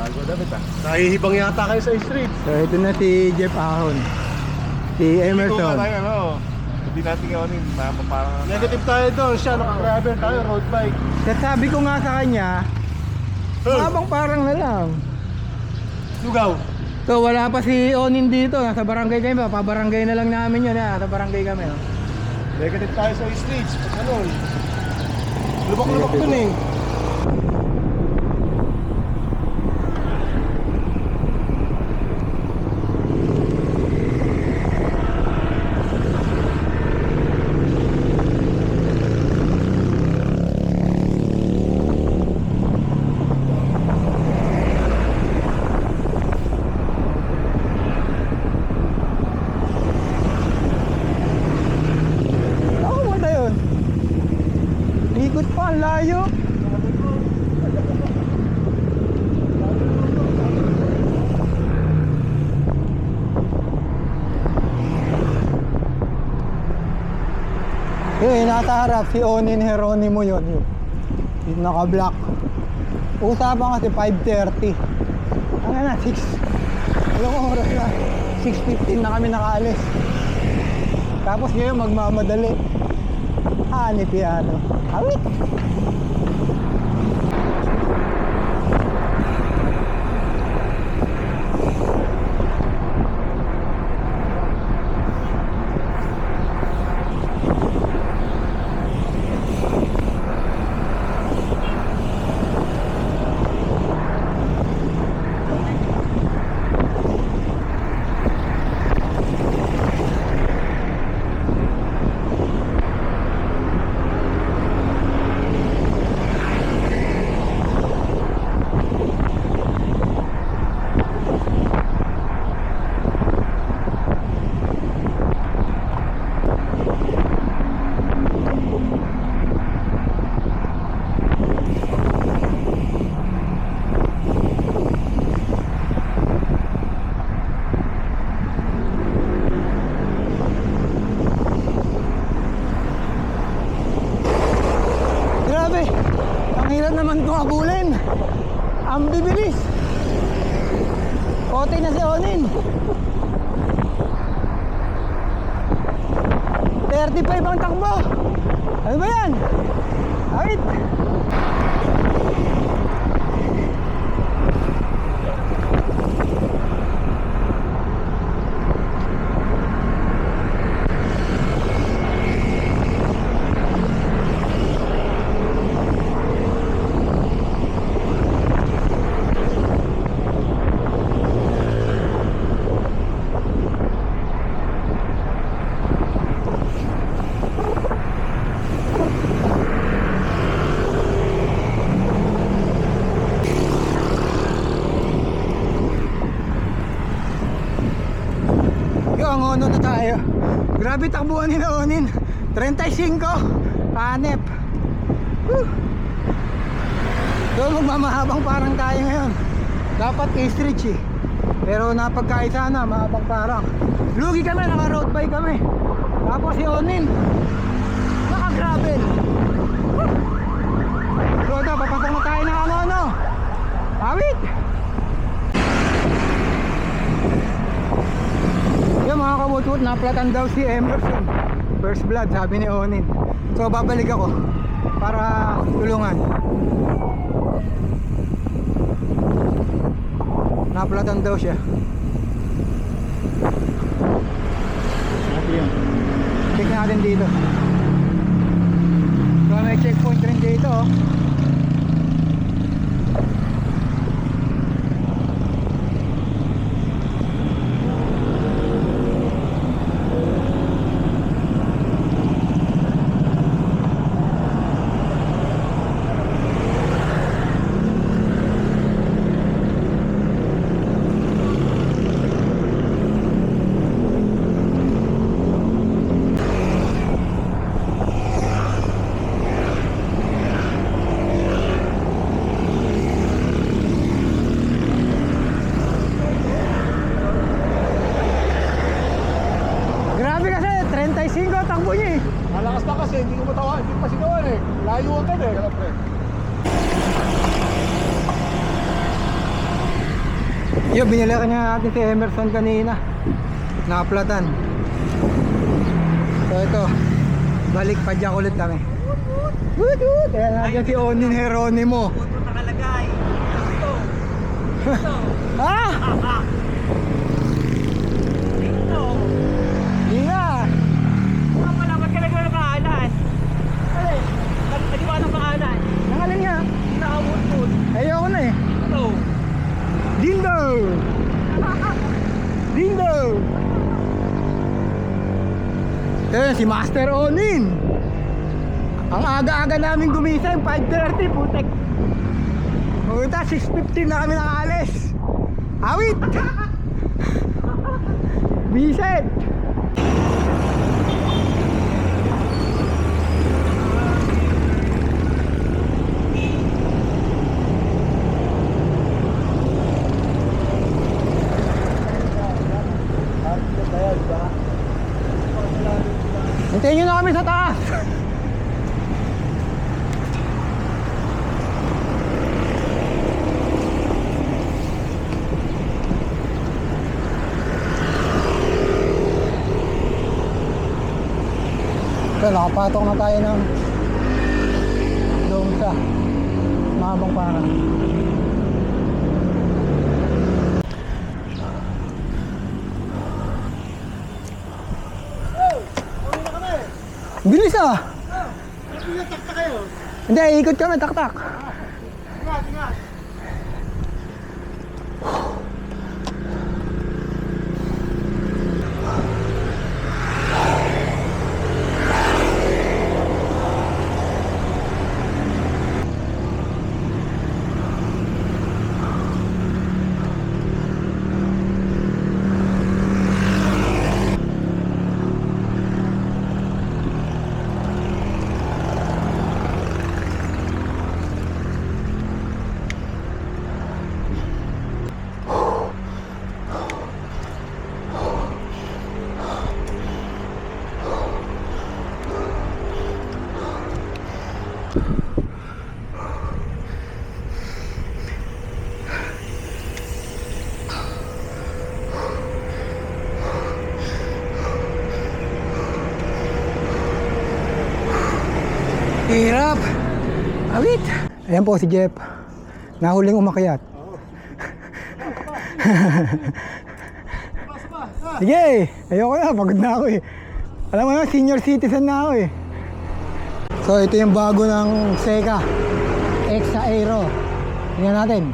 Bago David ah. Nahihibang yata kayo sa street. So ito na si Jeff Ahon, si Emerson. Hindi natin yun, parang... Negative tayo doon. Siya, naka-gravel tayo, road bike. Kaya sabi ko nga sa kanya, habang parang na lang. Lugaw. So wala pa si Onin dito, nasa barangay kami pa, pabarangay na lang namin yun, nasa barangay kami. Oh. Negative tayo sa streets. Pag ano, lubak-lubak dun eh. Ikot pa, ang layo. Nasa harap si Onin Heronimo yun. Yung naka-block. Usapan kasi 5:30. Ang na, 6. Ilang oras na? 6:15 na kami nakaalis. Tapos ngayon magmamadali. Hanip yan. Awit! Hirap naman itong abulin. Ang bibilis. Kote na si Onin. 35 ang takbo. Ano ba yan? Awit. Ang ono na tayo. Grabe takbuhan ni Onin. 35. Hanep. So magmamahabang parang tayo ngayon. Dapat i-stretch eh. Pero napagkaisa na, mahabang parang. Lugi kami, naka-road bike kami. Tapos si Onin naka-gravel. So ito, papasok na tayo ng ano. Awit! Yung mga kabutbut, naplatan daw si Emerson. First blood, sabi ni Onin. So babalik ako para tulungan. Naplatan daw siya. Yun. Check natin dito. So may checkpoint rin dito oh. Takbo niya eh. Malakas na kasi, hindi ko matawa, hindi pa sigawan eh. Layo agad eh. Yo, binili ka niya natin si Emerson kanina. Nakaplatan. So ito, balik pa dyan ulit kami. Woot woot! Ayan natin si Onin Heronimo. Puto nakalagay. Ito. Ito. Ah! Ito. Hindi nga! Wala, ba't ka nagpapaalan? Ay, hindi ba anong paalan? Nangalan nga! Nakawut-wut. Ayoko na eh. Ito. Dindo! Dindo! Eh, si Master Onin! Ang aga-aga namin gumising, 5:30, putek! Puta, 6:15 na kami nakaalis! Awit! Biset! Hintayin nyo na kami sa taas! So, nakapatok na tayo ng doon sa mahabang parang. Bilis ah! Takta kayo. Hindi, ikot kami, tak-tak. Ingat, ingat. Hirap! Awit! Ayan po si Jeff. Nahuling umakyat. Sige! Ayoko na, pagod na ako eh. Alam mo na, senior citizen na ako eh. So ito yung bago ng Seka Exa Aero. Tingnan natin.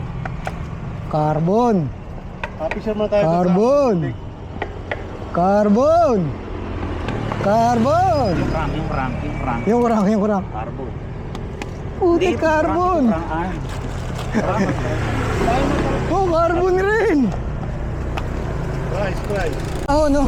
Carbon. Picture muna tayo. Carbon. Carbon. Carbon. Yung crank. Carbon. Puti carbon. Oh, carbon rin. Price. Oh, no.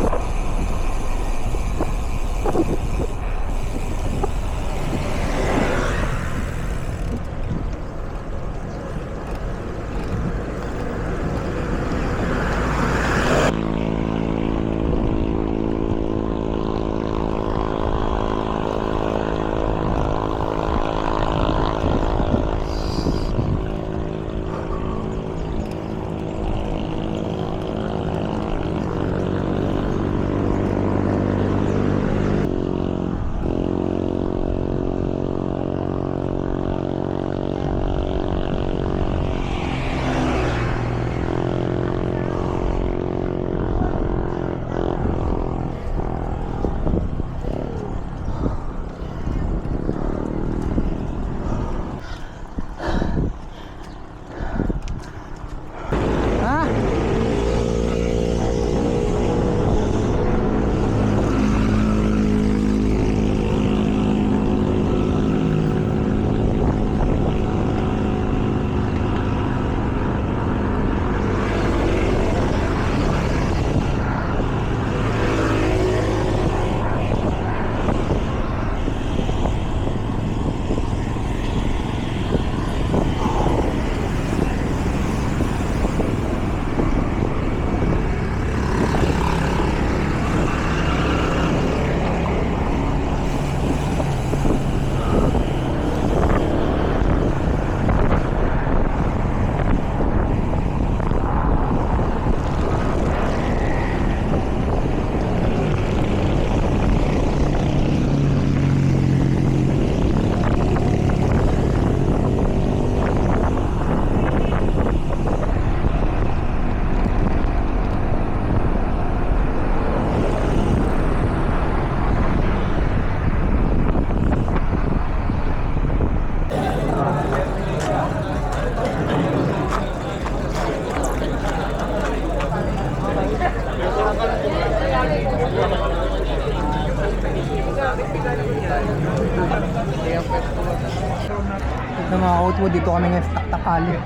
mga outwood, dito kami ngayon sa Takali.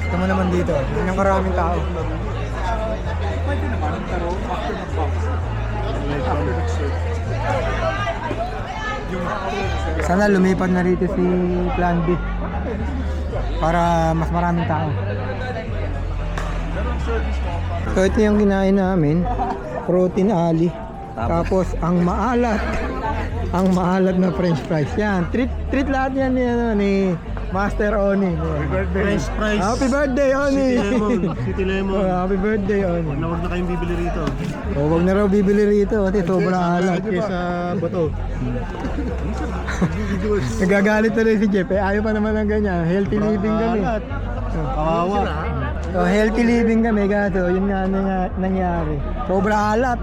Ito mo naman dito, yun yung karaming tao. Sana lumipat na rito si Plan B para mas maraming tao. So ito yung kinain namin, protein ali. Tapos ang maalat na french fries. Yan, treat lahat yan ni, ni Master Oni. French fries. Happy birthday, Oni! City Lemon. Oh, happy birthday, Oni. Huwag na kayong bibili rito. Oh, wag na raw bibili rito kasi sobrang alat. Kesa bato. Nagagalit na rin si Jeff. Ayaw pa naman ng ganyan. Healthy living kami. Kawawa. So, healthy living kami kaso yun nga nangyari. Sobrang alat.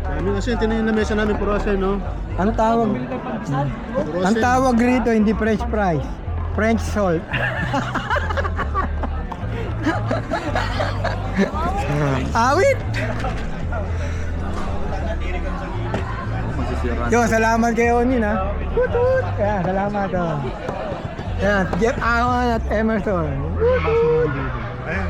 Kami kasi tinayin na mesa namin puro asin, no? Ang tawag rito hindi French fries, French salt. Awit. Yo, salamat kay Onin ha. Tutut. Kaya salamat oh. Yan, Jeff Ahon at Emerson. Ayun.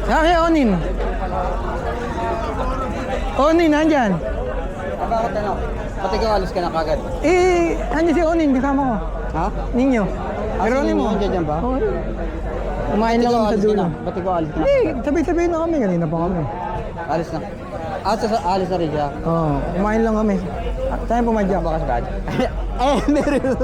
Saan Onin? Onin, nandyan. Bakit ano? Pati ka alis ka na kagad. Nandyan si Onin, kasama ko. Ha? Ninyo. Ah, Pero si Onin mo. Ninyo nandiyan ba? Oo. Kumain lang kami sa dulo. Ba't ikaw alis ka na? Hindi, sabay-sabay na kami. Kanina pa kami. Alis na. Alis na rin siya. Oo, kumain lang kami. Saan pumadyak? Baka sa meron.